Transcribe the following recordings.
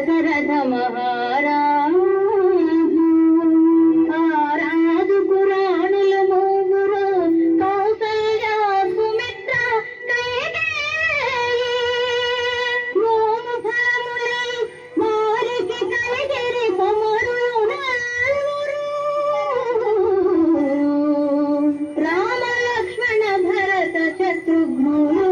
దశరథ మహారాజు ఆరాజు పురాణులు మూగురు కౌసల్య సుమిత్ర కైకేయి మూడు ఫలములై వారికి కలిగిరి కుమారులు నలుగురు రామ లక్ష్మణ భరత శత్రుఘ్నులు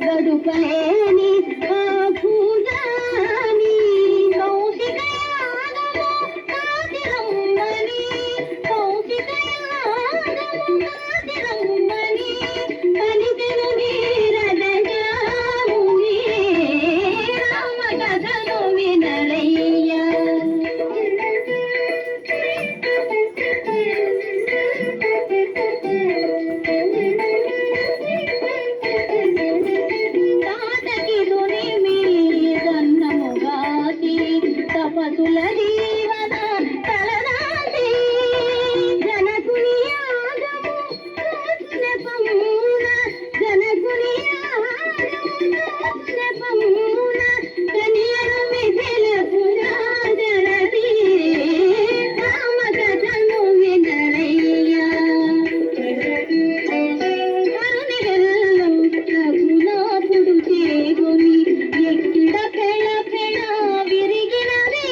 గడుపలేని పూజాని కౌశికయాగము కాతిరమ్మని పలికెను నీరదజాముని రామ కథను వినరయ్యా తపసుల జీవన తలరాసి జనకుని యాగము నెపమున జనకుని యాగము నెపమున కనియను మిథిల పురాజనది రామ కథను వినరయ్యా కరుణెల్లం రఘునాథుడు చేరుని ఎక్కిడ పెళ పెళ విరిగినది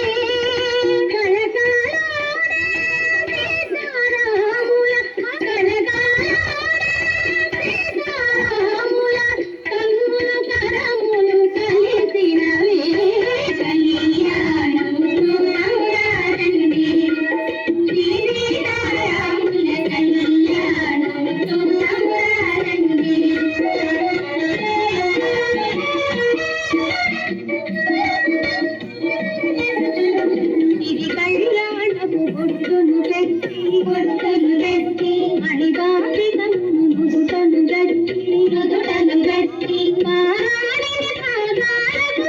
ఇది కళ్యాణపు బొట్టును పెట్టి అణిబాపితను నుదుటను గట్టి మారాణిని పాదాలకు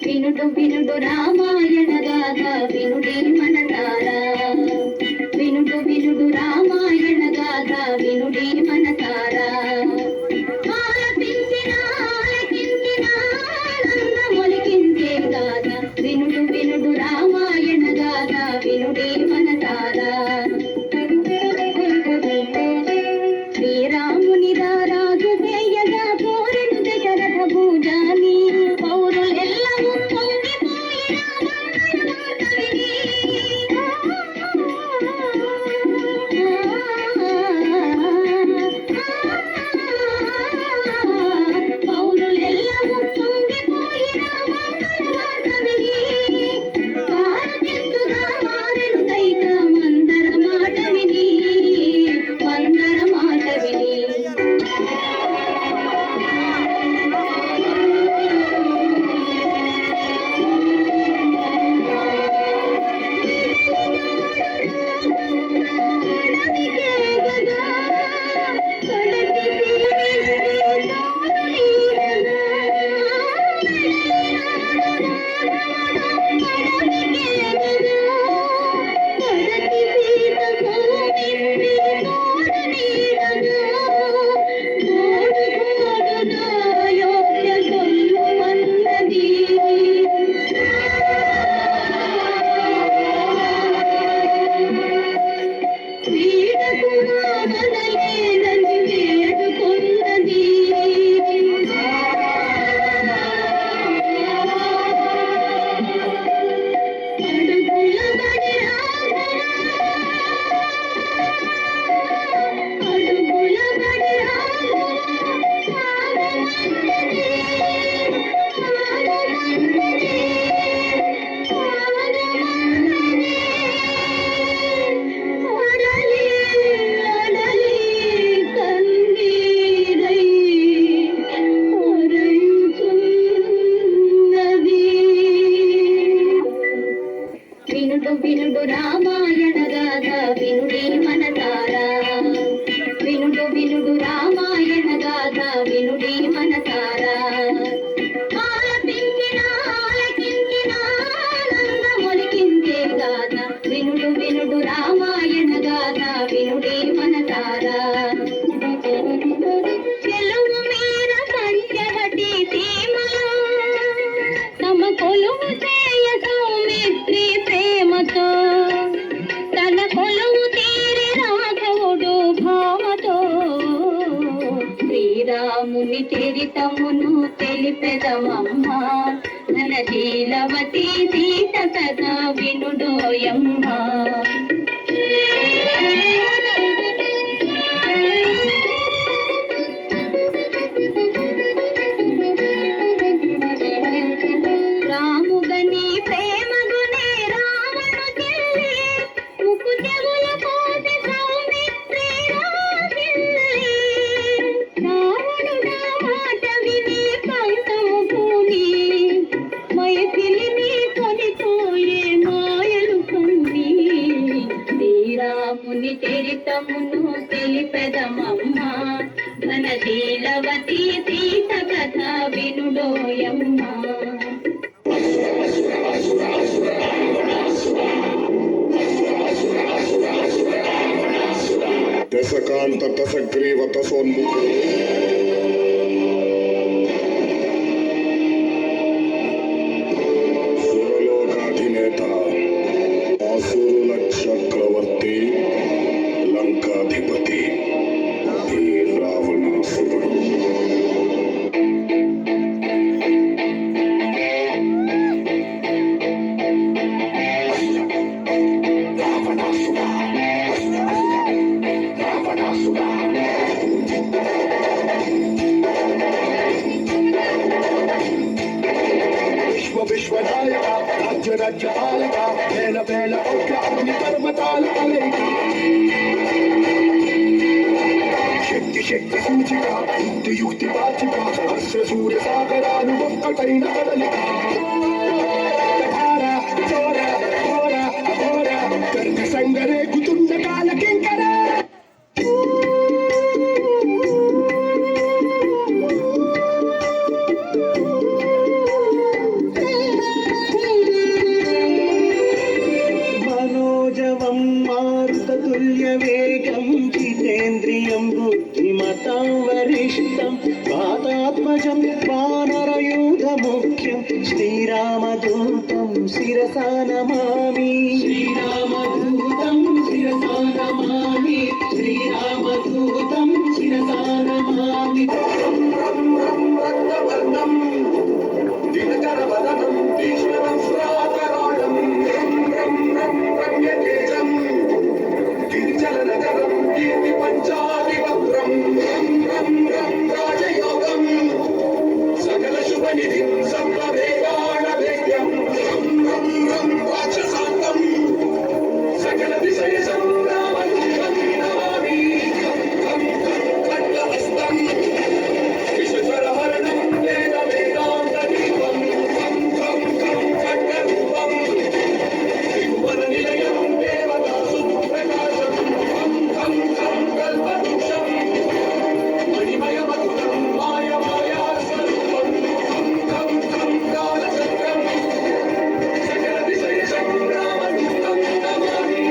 వినుడు వినుడు రామాయణ గాథ వినుడే మనసారా వినుడు వినుడు రామాయణ గాథ వినుడే మనసారా ఆలపించిన ఆలకించిన ఆనందమొలికించే గాథ వినుడు వినుడు రామాయణ గాథ వినుడే మనసారా శ్రీరాముని రాజు చేయగా కోరెను దశరథ భూజాని పౌరులెల్లవూ పొంగిపోయి పౌరులెల్లవూ పొంగిపోయి రామాయణ వార్త విని కారచెందుగా మారెను వినుడు వినుడు రామాయణ గాథ వినుడి మనసారా వినుడు వినుడు రామాయణ గాథ వినుడి మనసారా ఆలపించిన ఆలకించిన ఆనందమొలికించే గాథ వినుడు వినుడు రామాయణ గాథ వినుడి మనసారా చెలువు మీర పంచవటి సీమలో తమ కొలువు చేయ సౌమిత్రి ప్రేమతో తన కొలువు తీరి రాఘవుడు భామతో శ్రీరాముని చరితమును తెలిపెదమమ్మా మన శీలవతి సీత కథ వినుడోయమ్మా రాముగని ప్రేమగునే రావణు చెల్లి ముకు చెవుల కోసి సౌమిత్రి రాసిల్లి రావణుడా మాట విని పంతము పూని మైథిలిని కొనిపోయే మాయలు కన్ని శ్రీరాముని చరితమును తెలిపెదమమ్మా ఘన శీలవతి సీత కథ వినుడోయమ్మా దశకాంత దశగ్రీవ దశోన్ముఖుడు సురలోకాధినేత అసురుల చక్రవర్తి లంకాధిపతి ఈ రావణాసురుడు విశ్వనాయక రాజ్య రాజ్యపాలక వేల వేల కోట్ల అగ్ని పర్వతాల అలైక శక్తి శక్తి సూచిక యుక్తి యుక్తి వాచిక అస్త్ర సూర్య సాగరాలు ఒక్కటైన కదలిక ధార చోర ఘోర అఘోర గర్గ సంగరేగుతున్న కాల కింకర మనోజవం మారుతతుల్య వేగం జితేంద్రియం బుద్ధిమతాం వరిష్టం వాతాత్మజం వానరయూధ ముఖ్యం శ్రీరామదూతం శిరసా నమామి శ్రీరామదూతం శిరసా నమామి శ్రీరామదూతం శిరసా నమామి రక్తవర్ణం దినకరవదనం భీష్మం శ్రాకరాళం రమ్యతేజం గిరిజలనగరం కీర్తి పంచాదివక్రం రాజయోగం సకల శుభనిధిం సర్వవేదాణ వేద్యం రాక్షసాంతం సకల విషయ సంగ్రామం నమామి ఖడ్గహస్తం విశ్వరహరణం వేద వేదాంత దీపం ఖడ్గరూపం త్రిభువన నిలయం దేవదాసు ప్రకాశం కల్పవృక్షం మణిమయ మధురం మాయ మాయా స్వరూపం కాలచక్రం సకల విషయ సంగ్రామం నమామి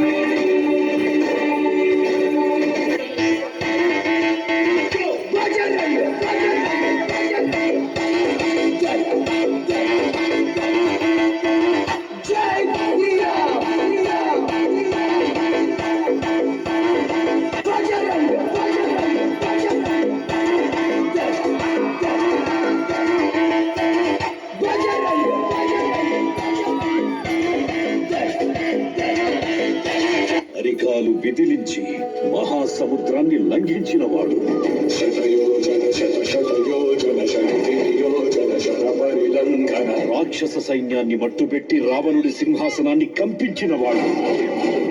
అరికాలు విదిలించి మహాసముద్రాన్ని లంఘించిన వాడు శతయోజన శతయోజన శతయోజన శత పరిలంఘన రాక్షస సైన్యాన్ని మట్టుబెట్టి రావణుడి సింహాసనాన్ని కంపించిన వాడు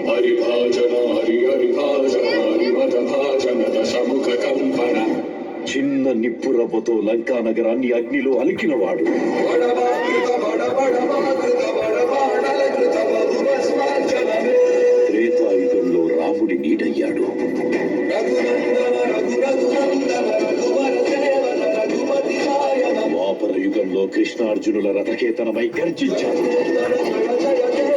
హరిభాజన హరిభాజన హరిమద భాజన దశముఖ కంపన చిన్న నిప్పురవ్వతో లంకా నగరాన్ని అగ్నిలో అలికినవాడు బడబాకృత బడబడబాకృత బడబాడలకృత బహు సర్వస్వార్చనమే త్రేతాయుగంలో రాముడి నీడయ్యాడు. రఘునందన రఘునందన రఘువర సేవన రఘుపతి నాయన ద్వాపర యుగంలో కృష్ణార్జునుల రథకేతనమై గర్జించాడు. జయ జయ జయ